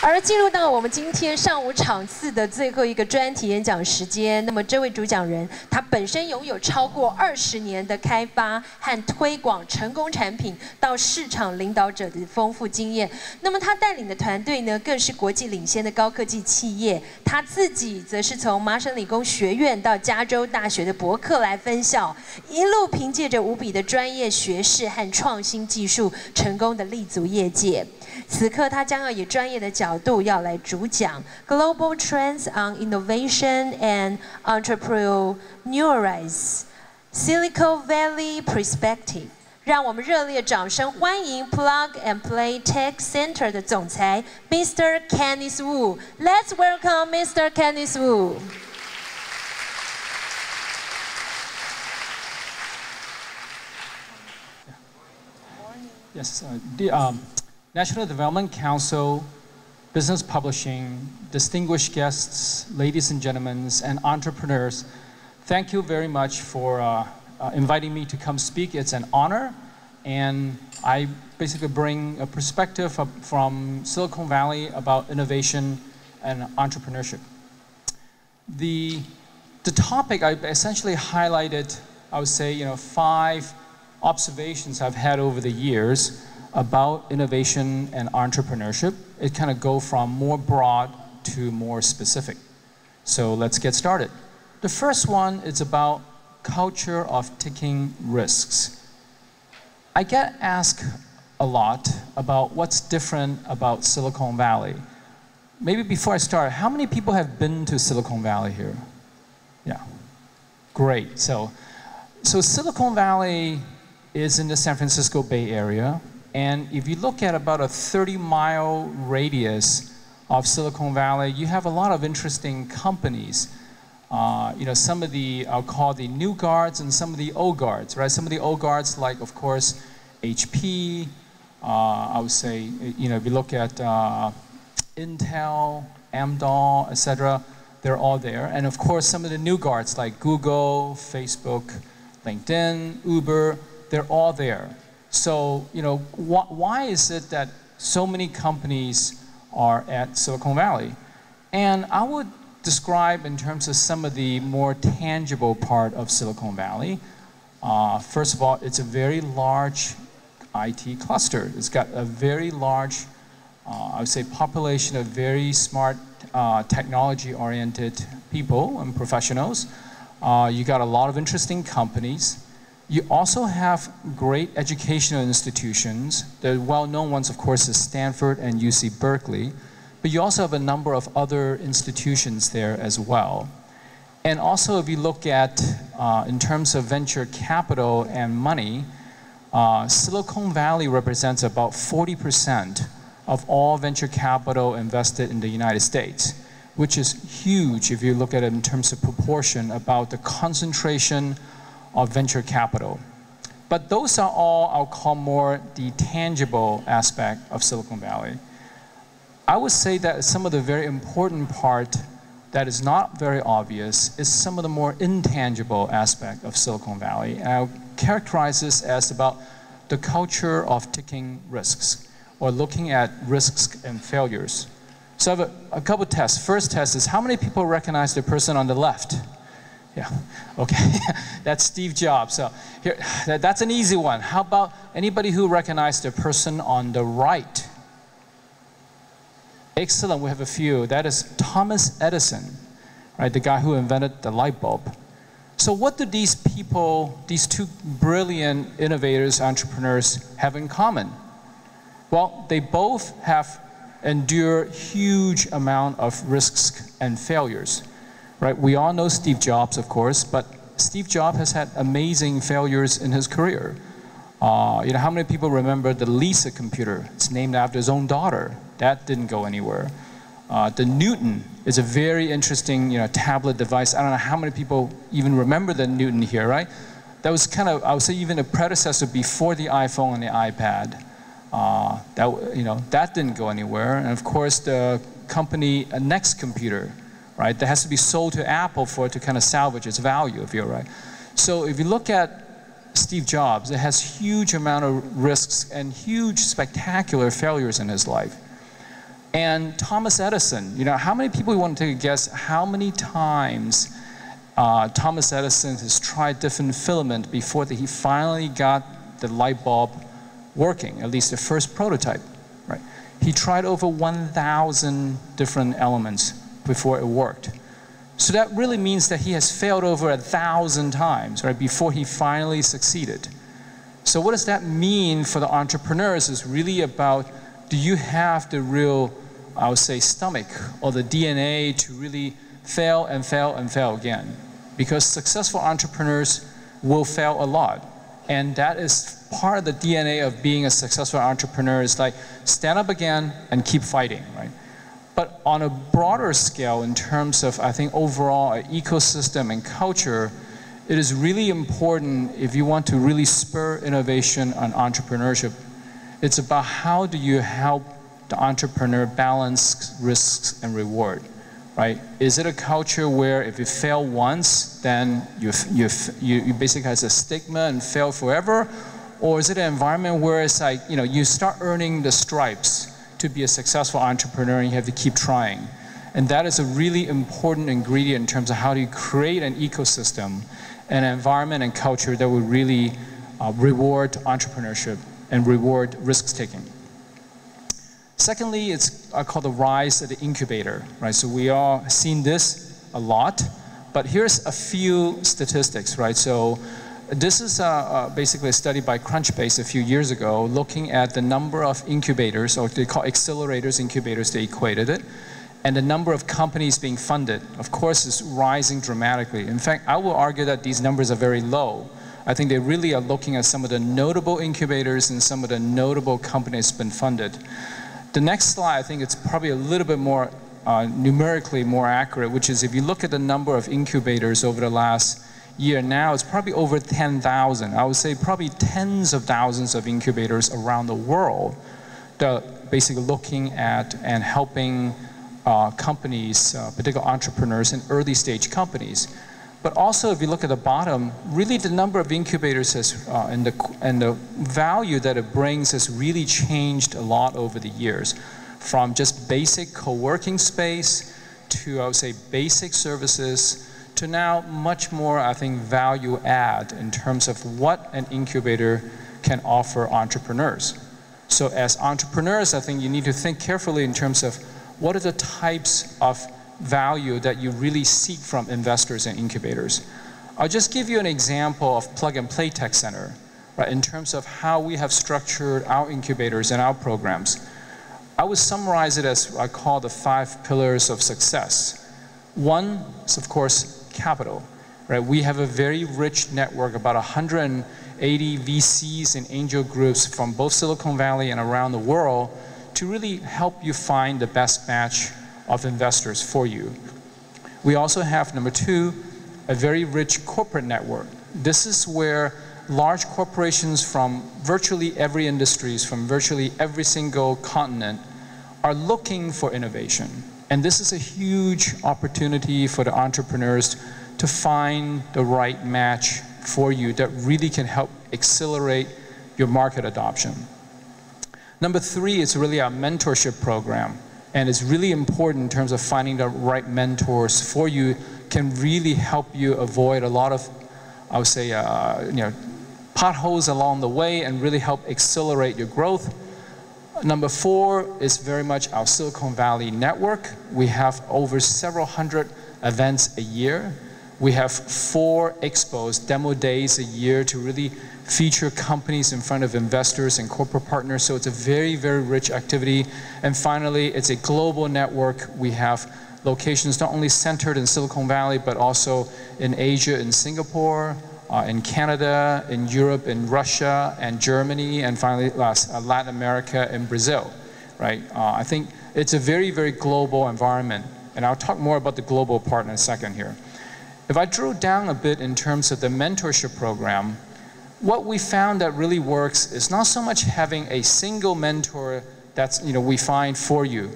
而进入到我们今天上午场次的最后一个专题演讲时间，那么这位主讲人，他本身拥有超过20年的开发和推广成功产品到市场领导者的丰富经验。那么他带领的团队呢，更是国际领先的高科技企业。他自己则是从麻省理工学院到加州大学的伯克莱分校，一路凭借着无比的专业学识和创新技术，成功的立足业界。此刻，他将要以专业的角度要来主讲 Global Trends on Innovation and Entrepreneurship Silicon Valley Perspective。让我们热烈掌声欢迎 Plug and Play Tech Center 的总裁 Mr. Canice Wu。Let's welcome Mr. Canice Wu。Yes, the National Development Council, business publishing, distinguished guests, ladies and gentlemen, and entrepreneurs, thank you very much for inviting me to come speak. It's an honor, and I basically bring a perspective from Silicon Valley about innovation and entrepreneurship. The topic I essentially highlighted, I would say, 5 observations I've had over the years about innovation and entrepreneurship. It kind of go from more broad to more specific. So let's get started. The first one is about culture of taking risks. I get asked a lot about what's different about Silicon Valley. Maybe before I start, how many people have been to Silicon Valley here? Yeah, great. So Silicon Valley is in the San Francisco Bay Area. And if you look at about a 30-mile radius of Silicon Valley, you have a lot of interesting companies. Some of the, I'll call the new guards and some of the old guards, right? Some of the old guards, like, of course, HP, I would say, if you look at Intel, Amdahl, etc., they're all there. And of course, some of the new guards, like Google, Facebook, LinkedIn, Uber, they're all there. So, why is it that so many companies are at Silicon Valley? And I would describe in terms of some of the more tangible part of Silicon Valley. First of all, it's a very large IT cluster. It's got a very large, I would say, population of very smart, technology-oriented people and professionals. You got a lot of interesting companies. You also have great educational institutions. The well-known ones, of course, is Stanford and UC Berkeley. But you also have a number of other institutions there as well. And also, if you look at, in terms of venture capital and money, Silicon Valley represents about 40% of all venture capital invested in the United States, which is huge if you look at it in terms of proportion about the concentration of venture capital. But those are all, I'll call more the tangible aspect of Silicon Valley. I would say that some of the very important part that is not very obvious is some of the more intangible aspect of Silicon Valley. And I'll characterize this as about the culture of taking risks or looking at risks and failures. So I have a couple tests. First test is how many people recognize the person on the left? Yeah, okay, that's Steve Jobs. So here, that's an easy one. How about anybody who recognized the person on the right? Excellent, we have a few. That is Thomas Edison, right? The guy who invented the light bulb. So what do these people, these two brilliant innovators, entrepreneurs, have in common? Well, they both have endured huge amount of risks and failures. Right? We all know Steve Jobs, of course, but Steve Jobs has had amazing failures in his career. How many people remember the Lisa computer? It's named after his own daughter. That didn't go anywhere. The Newton is a very interesting, tablet device. I don't know how many people even remember the Newton here, right? That was kind of, I would say, even a predecessor before the iPhone and the iPad. That didn't go anywhere. And of course, the company Next Computer, right? That has to be sold to Apple for it to kind of salvage its value, if you're right. So if you look at Steve Jobs, it has huge amount of risks and huge spectacular failures in his life. And Thomas Edison, you know, how many people want to take a guess how many times Thomas Edison has tried different filament before he finally got the light bulb working, at least the first prototype, right? He tried over 1,000 different elements before it worked. So that really means that he has failed over 1,000 times, right, before he finally succeeded. So what does that mean for the entrepreneurs is really about, do you have the real, I would say, stomach or the DNA to really fail and fail and fail again? Because successful entrepreneurs will fail a lot. And that is part of the DNA of being a successful entrepreneur, is like stand up again and keep fighting, right? But on a broader scale, in terms of, I think, overall ecosystem and culture, it is really important if you want to really spur innovation on entrepreneurship. It's about how do you help the entrepreneur balance risks and reward, right? Is it a culture where if you fail once, then you basically has a stigma and fail forever? Or is it an environment where it's like, you know, you start earning the stripes to be a successful entrepreneur and you have to keep trying? And that is a really important ingredient in terms of how do you create an ecosystem, an environment and culture that will really reward entrepreneurship and reward risk-taking. Secondly, it's called the rise of the incubator, right? So we all seen this a lot, but here's a few statistics, right? So this is basically a study by Crunchbase a few years ago, looking at the number of incubators, or they call accelerators, incubators, they equated it, and the number of companies being funded, of course, is rising dramatically. In fact, I will argue that these numbers are very low. I think they really are looking at some of the notable incubators and some of the notable companies been funded. The next slide, I think it's probably a little bit more numerically more accurate, which is if you look at the number of incubators over the last year now, it's probably over 10,000. I would say probably tens of thousands of incubators around the world that are basically looking at and helping companies, particular entrepreneurs and early stage companies. But also, if you look at the bottom, really the number of incubators has, and the value that it brings has really changed a lot over the years. From just basic co-working space to, I would say, basic services to now much more, I think, value add in terms of what an incubator can offer entrepreneurs. So as entrepreneurs, I think you need to think carefully in terms of what are the types of value that you really seek from investors and incubators. I'll just give you an example of Plug and Play Tech Center, right, in terms of how we have structured our incubators and our programs. I would summarize it as I call the 5 pillars of success. One is, of course, capital, right? We have a very rich network, about 180 VCs and angel groups from both Silicon Valley and around the world to really help you find the best match of investors for you. We also have, number 2, a very rich corporate network. This is where large corporations from virtually every industry, from virtually every single continent, are looking for innovation. And this is a huge opportunity for the entrepreneurs to find the right match for you that really can help accelerate your market adoption. Number 3 is really our mentorship program. And it's really important in terms of finding the right mentors for you, can really help you avoid a lot of, I would say, potholes along the way and really help accelerate your growth. Number 4 is very much our Silicon Valley network. We have over several hundred events a year. We have 4 expos, demo days a year to really feature companies in front of investors and corporate partners. So it's a very, very rich activity. And finally, it's a global network. We have locations not only centered in Silicon Valley, but also in Asia, in Singapore, in Canada, in Europe, in Russia, and Germany, and finally, Latin America and Brazil, right? I think it's a very, very global environment. And I'll talk more about the global part in a second here. If I drill down a bit in terms of the mentorship program, what we found that really works is not so much having a single mentor that's, we find for you,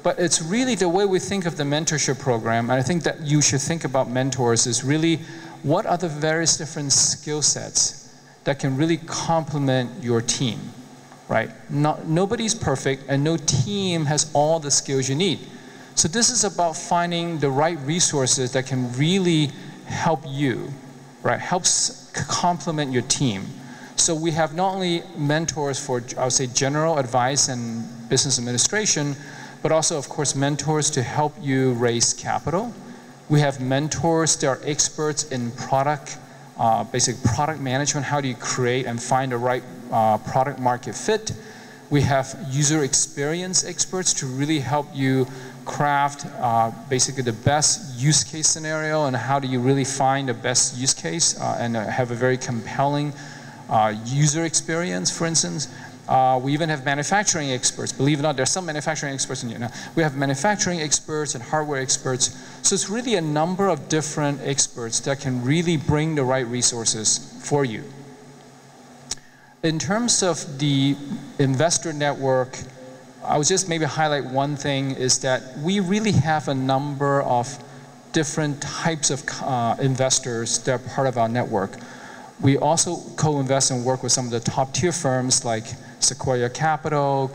but it's really the way we think of the mentorship program. And I think that you should think about mentors is really what are the various different skill sets that can really complement your team, right? Nobody's perfect, and no team has all the skills you need. So this is about finding the right resources that can really help you, right? Helps complement your team. So we have not only mentors for, I would say, general advice and business administration, but also, of course, mentors to help you raise capital. We have mentors that are experts in product, basic product management. How do you create and find the right product market fit? We have user experience experts to really help you craft basically the best use case scenario, and how do you really find the best use case and have a very compelling user experience, for instance. We even have manufacturing experts. Believe it or not, there's some manufacturing experts in here now. We have manufacturing experts and hardware experts. So it's really a number of different experts that can really bring the right resources for you. In terms of the investor network, I would just maybe highlight one thing, is that we really have a number of different types of investors that are part of our network. We also co-invest and work with some of the top tier firms like Sequoia Capital,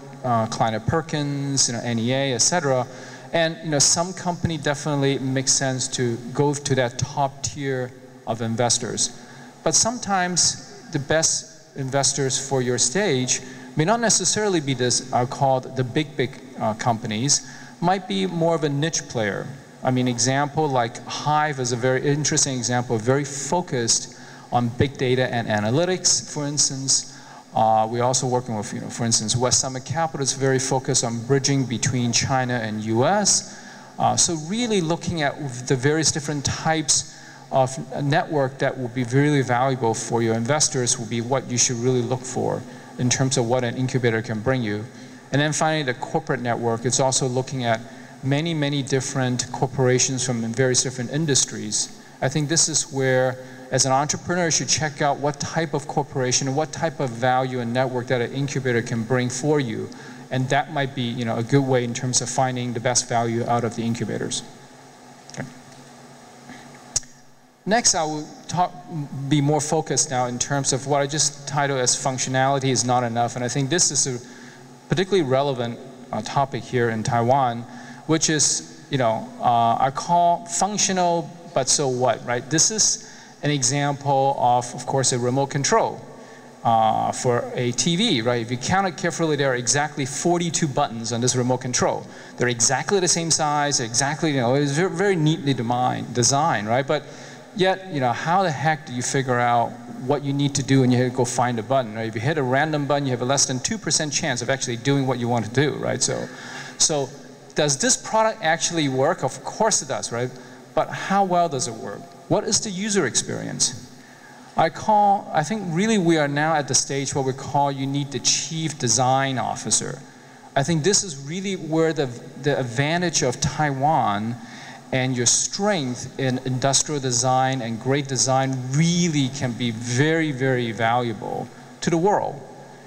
Kleiner Perkins, NEA, etc. And some company definitely makes sense to go to that top tier of investors. But sometimes the best investors for your stage may not necessarily be this called the big companies, might be more of a niche player. I mean, example like Hive is a very interesting example, very focused on big data and analytics, for instance. We're also working with, for instance, West Summit Capital is very focused on bridging between China and US. So really looking at the various different types of a network that will be really valuable for your investors will be what you should really look for in terms of what an incubator can bring you. And then finally, the corporate network is also looking at many, many different corporations from various different industries. I think this is where, as an entrepreneur, you should check out what type of corporation and what type of value and network that an incubator can bring for you. And that might be a good way in terms of finding the best value out of the incubators. Okay. Next, I will be more focused now in terms of what I just titled as functionality is not enough. And I think this is a particularly relevant topic here in Taiwan, which is, I call functional, but so what, right? This is an example of course, a remote control for a TV, right? If you count it carefully, there are exactly 42 buttons on this remote control. They're exactly the same size, exactly, it's very, very neatly designed, right? But yet, how the heck do you figure out what you need to do when you have to go find a button, right? If you hit a random button, you have a less than 2% chance of actually doing what you want to do, right? So does this product actually work? Of course it does, right? But how well does it work? What is the user experience? I think really we are now at the stage where we call you need the chief design officer. I think this is really where the advantage of Taiwan and your strength in industrial design and great design really can be very, very valuable to the world.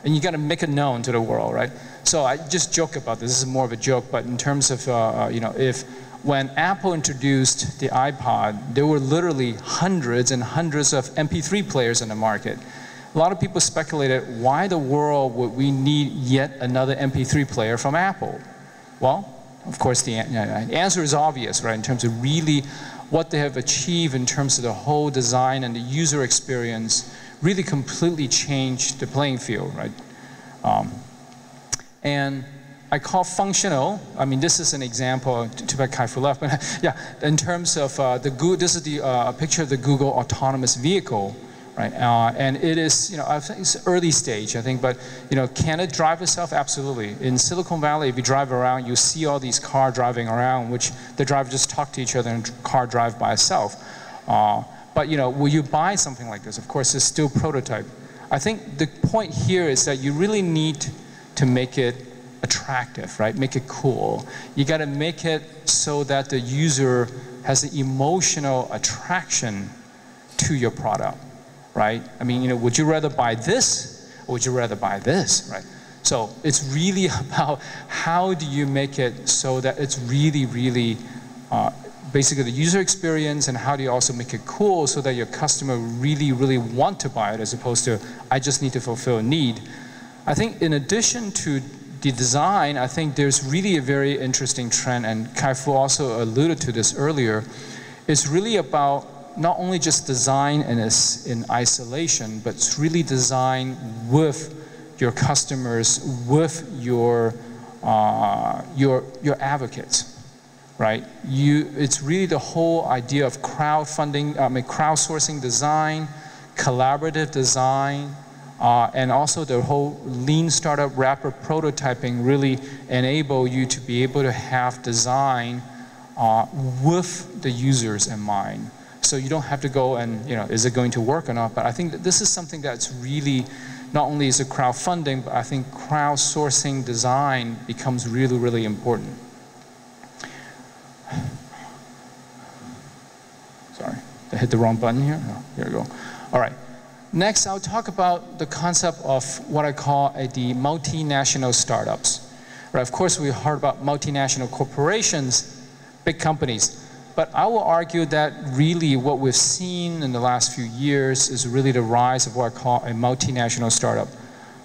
And you got to make it known to the world, right? So I just joke about this. This is more of a joke, but in terms of, when Apple introduced the iPod, there were literally hundreds and hundreds of MP3 players in the market. A lot of people speculated, why the world would we need yet another MP3 player from Apple? Well, of course, the answer is obvious, right? In terms of really what they have achieved in terms of the whole design and the user experience really completely changed the playing field, right? And I call functional, I mean, this is an example, too bad Kai-Fu left, but yeah, in terms of this is the picture of the Google autonomous vehicle, right? And it is, I think it's early stage, I think, but, can it drive itself? Absolutely. In Silicon Valley, if you drive around, you see all these cars driving around, which the driver just talk to each other and the car drive by itself. But, will you buy something like this? Of course, it's still prototype. I think the point here is that you really need to make it attractive, right? Make it cool. You got to make it so that the user has an emotional attraction to your product, right? I mean, would you rather buy this or would you rather buy this, right? So it's really about how do you make it so that it's really, really basically the user experience, and how do you also make it cool so that your customer really, really want to buy it, as opposed to I just need to fulfill a need. I think in addition to the design, I think there's really a very interesting trend, and Kai-Fu also alluded to this earlier. It's really about not only just design in isolation, but it's really design with your customers, with your advocates, right? It's really the whole idea of crowdsourcing design, collaborative design, and also the whole lean startup rapid prototyping really enable you to be able to have design with the users in mind. So you don't have to go and, is it going to work or not? But I think that this is something that's really, not only is it crowdfunding, but I think crowdsourcing design becomes really, really important. Sorry, I hit the wrong button here. Oh, here we go. All right. Next, I'll talk about the concept of what I call the multinational startups. Right, of course, we heard about multinational corporations, big companies. But I will argue that really what we've seen in the last few years is really the rise of what I call a multinational startup.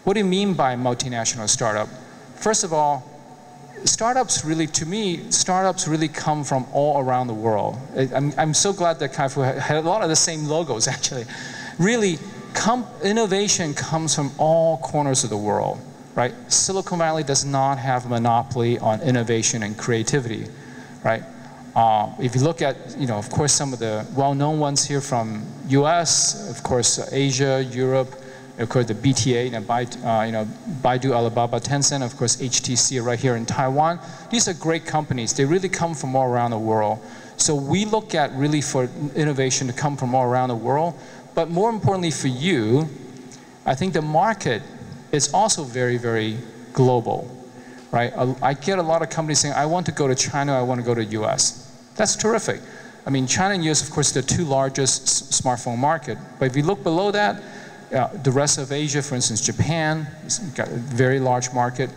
What do you mean by multinational startup? First of all, startups really, to me, startups really come from all around the world. I'm so glad that Kai-Fu had a lot of the same logos, actually. Really, innovation comes from all corners of the world, right? Silicon Valley does not have a monopoly on innovation and creativity, right? If you look at, of course, some of the well-known ones here from US, of course, Asia, Europe, of course, the BTA, Baidu, Alibaba, Tencent, of course, HTC right here in Taiwan. These are great companies. They really come from all around the world. So we look at really for innovation to come from all around the world. But more importantly for you, I think the market is also very, very global, right? I get a lot of companies saying, I want to go to China, I want to go to US. That's terrific. I mean, China and US, of course, are the two largest smartphone market. But if you look below that, the rest of Asia, for instance, Japan, has got a very large market.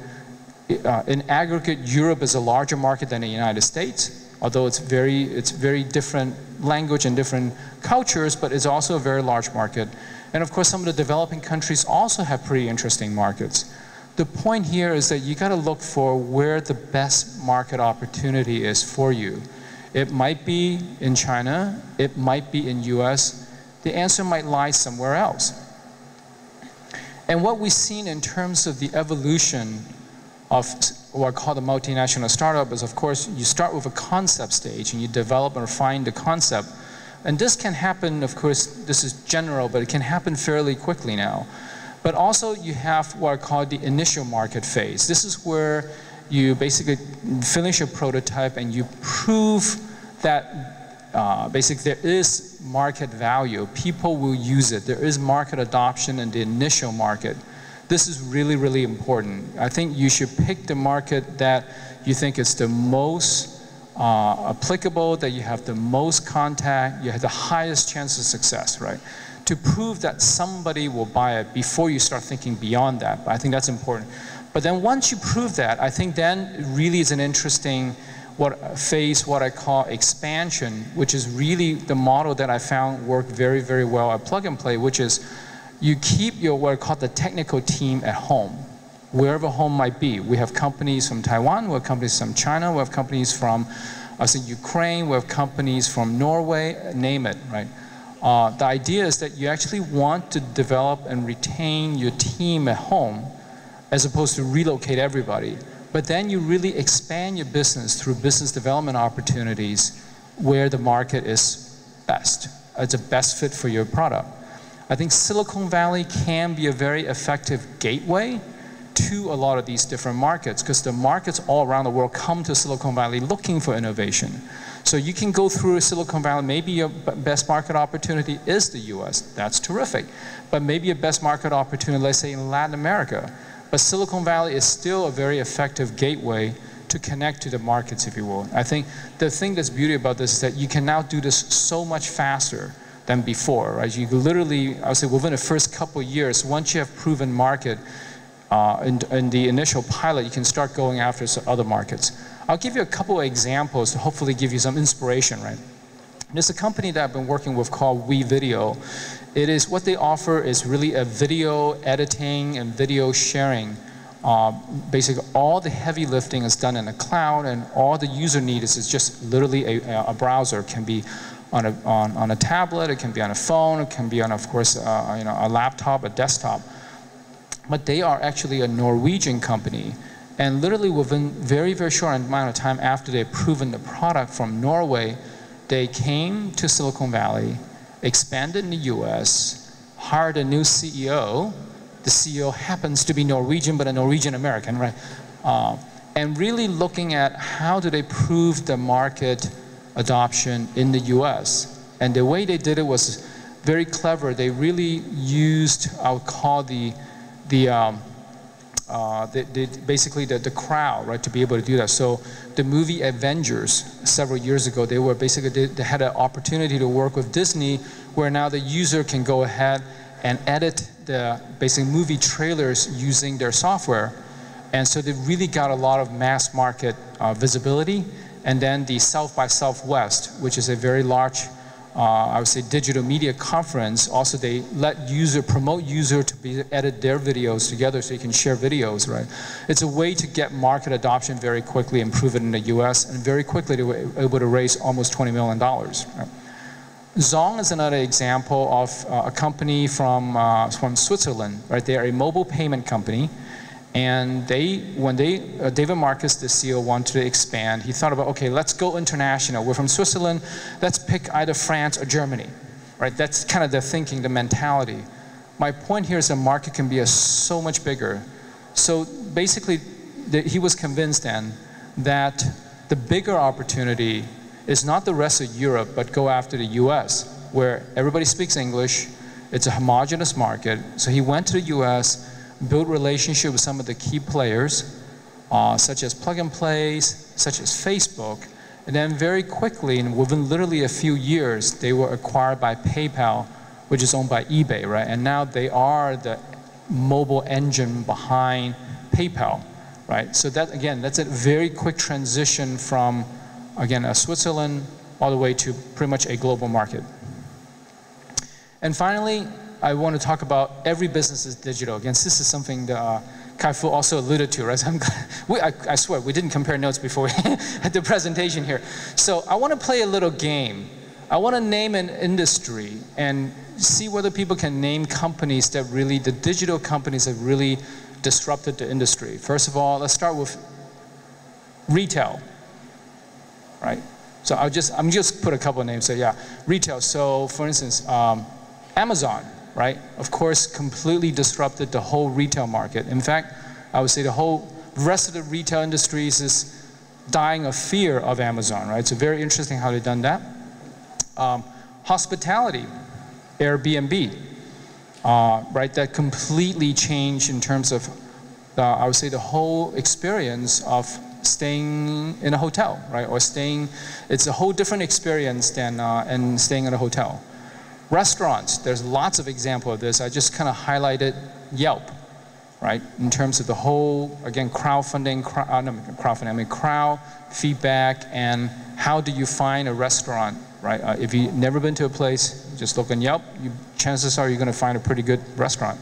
In aggregate, Europe is a larger market than the United States, although it's very different language and different cultures, but it's also a very large market. And of course, some of the developing countries also have pretty interesting markets. The point here is that you got to look for where the best market opportunity is for you. It might be in China, it might be in US, the answer might lie somewhere else. And what we've seen in terms of the evolution of what I call the multinational startup is, of course, you start with a concept stage and you develop and refine the concept. And this can happen, of course, this is general, but it can happen fairly quickly now. But also you have what I call the initial market phase. This is where you basically finish a prototype and you prove that basically there is market value. People will use it. There is market adoption in the initial market. This is really, really important. I think you should pick the market that you think is the most applicable, that you have the most contact, you have the highest chance of success, right? To prove that somebody will buy it before you start thinking beyond that. I think that's important. But then once you prove that, I think then it really is an interesting phase, what I call expansion, which is really the model that I found worked very, very well at Plug and Play, which is you keep your what I call the technical team at home, wherever home might be. We have companies from Taiwan, we have companies from China, we have companies from Ukraine, we have companies from Norway, name it, right? The idea is that you actually want to develop and retain your team at home as opposed to relocate everybody. But then you really expand your business through business development opportunities where the market is best. It's a best fit for your product. I think Silicon Valley can be a very effective gateway to a lot of these different markets because the markets all around the world come to Silicon Valley looking for innovation. So you can go through Silicon Valley, maybe your best market opportunity is the US, that's terrific. But maybe your best market opportunity, let's say in Latin America. But Silicon Valley is still a very effective gateway to connect to the markets, if you will. I think the thing that's beauty about this is that you can now do this so much faster than before, right? You literally, I would say within the first couple of years, once you have proven market in the initial pilot, you can start going after other markets. I'll give you a couple of examples to hopefully give you some inspiration, right? There's a company that I've been working with called WeVideo. What they offer is really a video editing and video sharing. Basically, all the heavy lifting is done in the cloud, and all the user needs is just literally a browser. It can be on a tablet, it can be on a phone, it can be on, of course, a laptop, a desktop. But they are actually a Norwegian company, and literally within very, very short amount of time after they've proven the product from Norway, they came to Silicon Valley, expanded in the US, hired a new CEO. The CEO happens to be Norwegian, but a Norwegian American, right? And really looking at how do they prove the market adoption in the US. And the way they did it was very clever. They really used, I would call basically the crowd, right, to be able to do that. So the movie Avengers, several years ago, they had an opportunity to work with Disney, where now the user can go ahead and edit the basic movie trailers using their software. And so they really got a lot of mass market visibility. And then the South by Southwest, which is a very large, I would say, digital media conference. Also, they promote user to edit their videos together so you can share videos, right? It's a way to get market adoption very quickly and prove it in the US. And very quickly, they were able to raise almost $20 million. Right? Zong is another example of a company from Switzerland, right? They are a mobile payment company. And when David Marcus, the CEO, wanted to expand, he thought about, okay, let's go international. We're from Switzerland, let's pick either France or Germany, right? That's kind of the thinking, the mentality. My point here is the market can be so much bigger. So basically, he was convinced then that the bigger opportunity is not the rest of Europe, but go after the US, where everybody speaks English, it's a homogeneous market. So he went to the US, build relationship with some of the key players, such as plug and plays, such as Facebook, and then very quickly, and within literally a few years, they were acquired by PayPal, which is owned by eBay, right? And now they are the mobile engine behind PayPal, right? So that, again, that's a very quick transition from, again, Switzerland all the way to pretty much a global market. And finally, I want to talk about every business is digital. Again, this is something that Kai-Fu also alluded to, right? So I swear, we didn't compare notes before we had the presentation here. So I want to play a little game. I want to name an industry and see whether people can name companies that really, the digital companies that really disrupted the industry. First of all, let's start with retail, right? So I'm just put a couple of names. So yeah, retail. So for instance, Amazon. Right? Of course, completely disrupted the whole retail market. In fact, I would say the whole rest of the retail industries is dying of fear of Amazon, right? So very interesting how they've done that. Hospitality, Airbnb, right? That completely changed in terms of, I would say, the whole experience of staying in a hotel, right? Or it's a whole different experience than staying in a hotel. Restaurants, there's lots of examples of this. I just kind of highlighted Yelp, right? In terms of the whole, again, crowd feedback, and how do you find a restaurant, right? If you've never been to a place, just look on Yelp, chances are you're going to find a pretty good restaurant.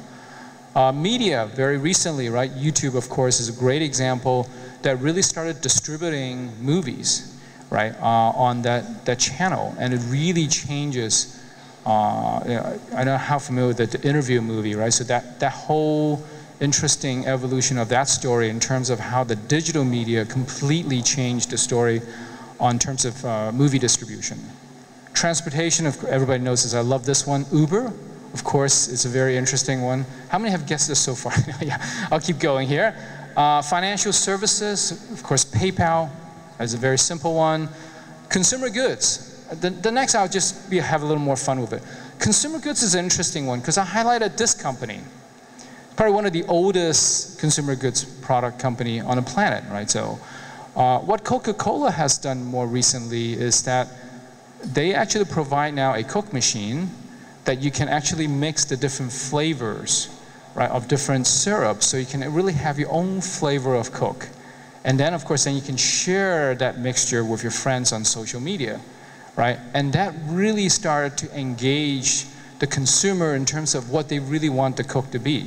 Media, very recently, right? YouTube, of course, is a great example that really started distributing movies, right, on that channel, and it really changes. I don't know how familiar with the Interview movie, right? So that whole interesting evolution of that story in terms of how the digital media completely changed the story on terms of movie distribution. Transportation, everybody knows this. I love this one. Uber, of course, it's a very interesting one. How many have guessed this so far? Yeah, I'll keep going here. Financial services, of course, PayPal is a very simple one. Consumer goods. The next, I'll just have a little more fun with it. Consumer goods is an interesting one because I highlighted this company. Probably one of the oldest consumer goods product company on the planet, right? So what Coca-Cola has done more recently is that they actually provide now a Coke machine that you can actually mix the different flavors, right, of different syrups. So you can really have your own flavor of Coke. And then, of course, then you can share that mixture with your friends on social media. right? And that really started to engage the consumer in terms of what they really want the Coke to be.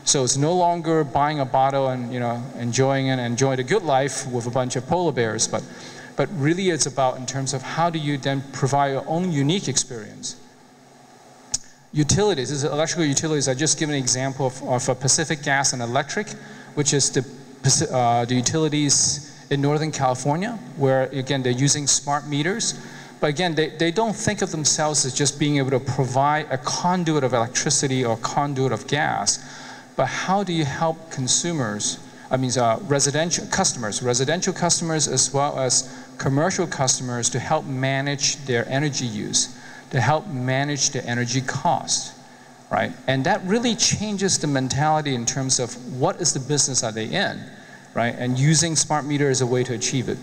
So it's no longer buying a bottle and enjoying the good life with a bunch of polar bears, but really it's about in terms of how do you then provide your own unique experience. Utilities, this is electrical utilities. I just give an example of Pacific Gas and Electric, which is the utilities in Northern California, where again they're using smart meters. But again, they don't think of themselves as just being able to provide a conduit of electricity or conduit of gas, but how do you help consumers, residential customers as well as commercial customers to help manage their energy use, to help manage their energy cost, right? And that really changes the mentality in terms of what is the business are they in, right? And using smart meter as a way to achieve it.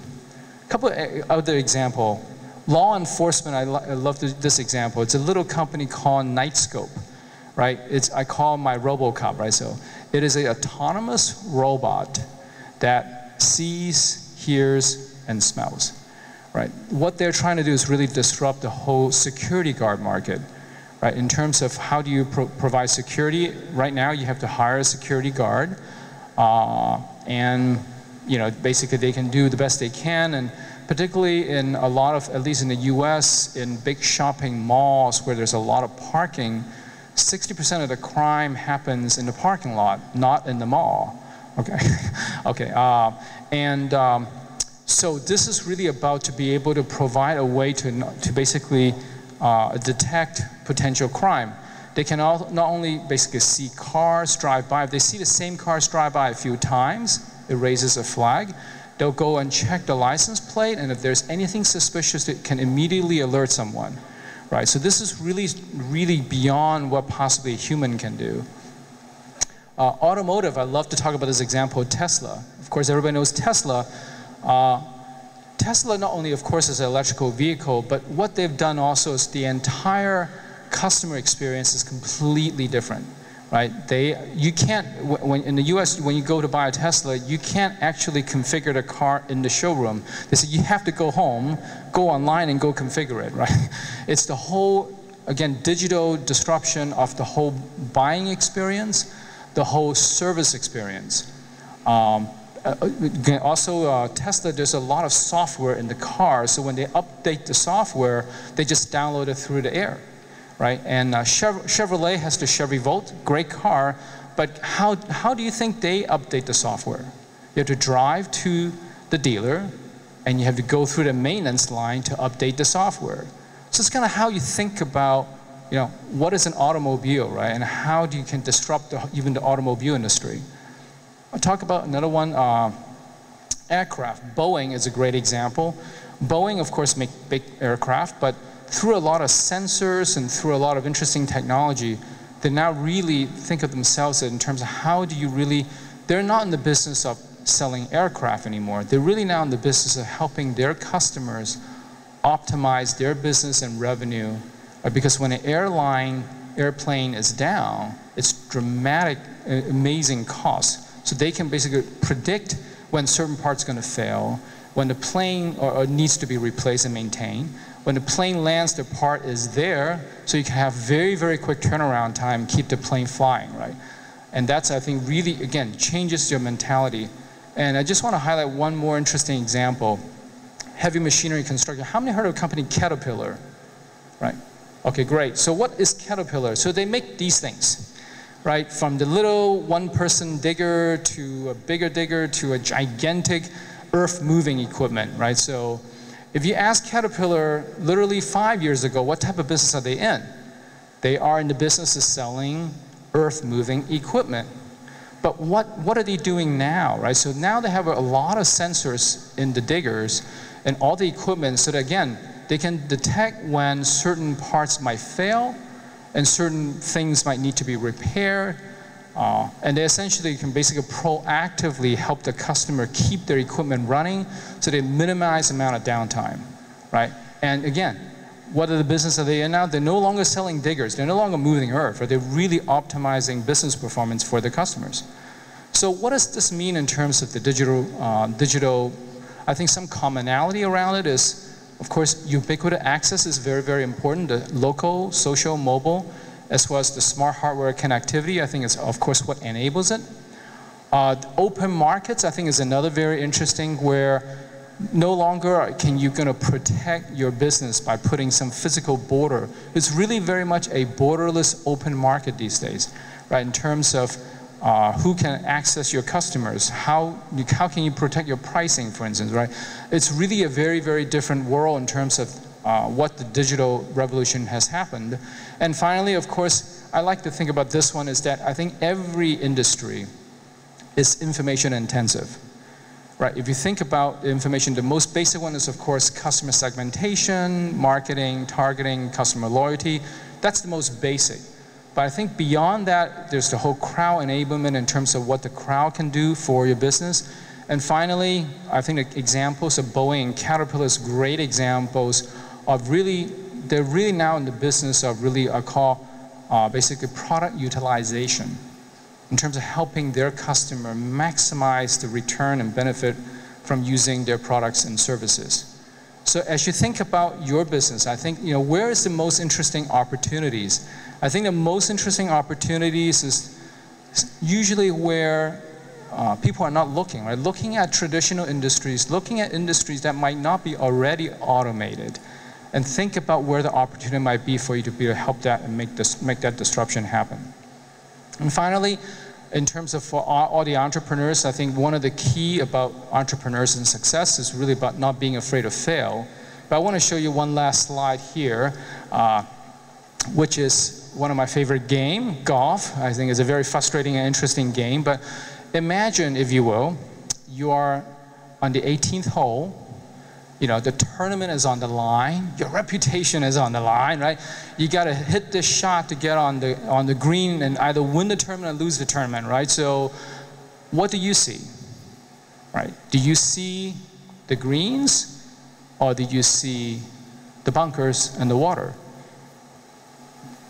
A couple of other examples. Law enforcement, I love this example. It's a little company called Nightscope, right? I call my RoboCop, right? So it is an autonomous robot that sees, hears, and smells, right? What they're trying to do is really disrupt the whole security guard market, right? In terms of how do you provide security. Right now, you have to hire a security guard, and basically they can do the best they can, and particularly in a lot of, at least in the US, in big shopping malls where there's a lot of parking, 60% of the crime happens in the parking lot, not in the mall. Okay, okay. So this is really about to be able to provide a way to basically detect potential crime. They can not only basically see cars drive by. If they see the same cars drive by a few times, it raises a flag. They'll go and check the license plate, and if there's anything suspicious, it can immediately alert someone, right? So this is really, really beyond what possibly a human can do. Automotive, I love to talk about this example, Tesla. Of course, everybody knows Tesla. Tesla not only, of course, is an electrical vehicle, but what they've done also is the entire customer experience is completely different. Right? You can't, in the US, when you go to buy a Tesla, you can't actually configure the car in the showroom. They say you have to go home, go online and go configure it, right? It's the whole, again, digital disruption of the whole buying experience, the whole service experience. Also, Tesla, there's a lot of software in the car, so when they update the software, they just download it through the air. Right? And Chevrolet has the Chevy Volt, great car, but how do you think they update the software? You have to drive to the dealer, and you have to go through the maintenance line to update the software. So it's kind of how you think about, what is an automobile, right? And how you can disrupt even the automobile industry. I'll talk about another one, aircraft. Boeing is a great example. Boeing, of course, make big aircraft, but through a lot of sensors and through a lot of interesting technology, they now really think of themselves in terms of how do you really, they're not in the business of selling aircraft anymore. They're really now in the business of helping their customers optimize their business and revenue. Because when an airplane is down, it's dramatic, amazing costs. So they can basically predict when certain parts are going to fail, when the plane needs to be replaced and maintained. When the plane lands, the part is there, so you can have very, very quick turnaround time, keep the plane flying, right? And that's, I think, really, again, changes your mentality. And I just want to highlight one more interesting example. Heavy machinery construction. How many heard of a company Caterpillar? Right? Okay, great. So what is Caterpillar? So they make these things, right? From the little one-person digger to a bigger digger to a gigantic earth-moving equipment, right? So if you ask Caterpillar literally 5 years ago, what type of business are they in? They are in the business of selling earth-moving equipment. But what are they doing now, right? So now they have a lot of sensors in the diggers and all the equipment so that, again, they can detect when certain parts might fail and certain things might need to be repaired. And they essentially can basically proactively help the customer keep their equipment running so they minimize the amount of downtime, right? And again, what are the business are they in now? They're no longer selling diggers. They're no longer moving earth, or they're really optimizing business performance for their customers. So what does this mean in terms of the digital, I think some commonality around it is of course, ubiquitous access is very, very important. The local, social, mobile, as well as the smart hardware connectivity, I think is, of course, what enables it. Open markets, I think, is another very interesting, where no longer can you going to protect your business by putting some physical border. It's really very much a borderless open market these days, right? In terms of who can access your customers, how can you protect your pricing, for instance, right? It's really a very, very different world in terms of what the digital revolution has happened. And finally, of course, I like to think about this one is that I think every industry is information intensive, right? If you think about information, the most basic one is, of course, customer segmentation, marketing, targeting, customer loyalty. That's the most basic. But I think beyond that, there's the whole crowd enablement in terms of what the crowd can do for your business. And finally, I think the examples of Boeing and Caterpillar is great examples of really, they're really now in the business of really, I call basically product utilization in terms of helping their customer maximize the return and benefit from using their products and services. So as you think about your business, I think, where is the most interesting opportunities? I think the most interesting opportunities is usually where people are not looking, right? Looking at traditional industries, looking at industries that might not be already automated, and think about where the opportunity might be for you to be able to help that and make that disruption happen. And finally, in terms of for all the entrepreneurs, I think one of the key about entrepreneurs and success is really about not being afraid to fail. But I want to show you one last slide here, which is one of my favorite games, golf. I think it's a very frustrating and interesting game. But imagine, if you will, you are on the 18th hole. The tournament is on the line. Your reputation is on the line, right? You got to hit this shot to get on the green and either win the tournament or lose the tournament, right? So what do you see, right? Do you see the greens, or do you see the bunkers and the water?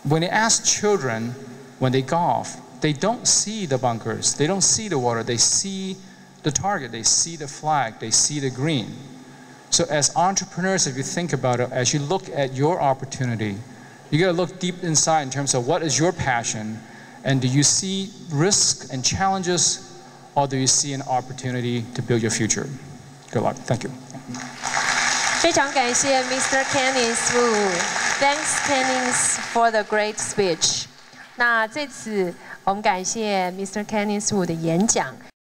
When they ask children, when they golf, they don't see the bunkers. They don't see the water. They see the target. They see the flag. They see the green. So as entrepreneurs, if you think about it, as you look at your opportunity, you got to look deep inside in terms of what is your passion, and do you see risks and challenges, or do you see an opportunity to build your future? Good luck. Thank you. 非常感谢 Mr. Canice Wu. Thanks, Canice, for the great speech. 那这次我们感谢 Mr. Canice Wu 的演讲。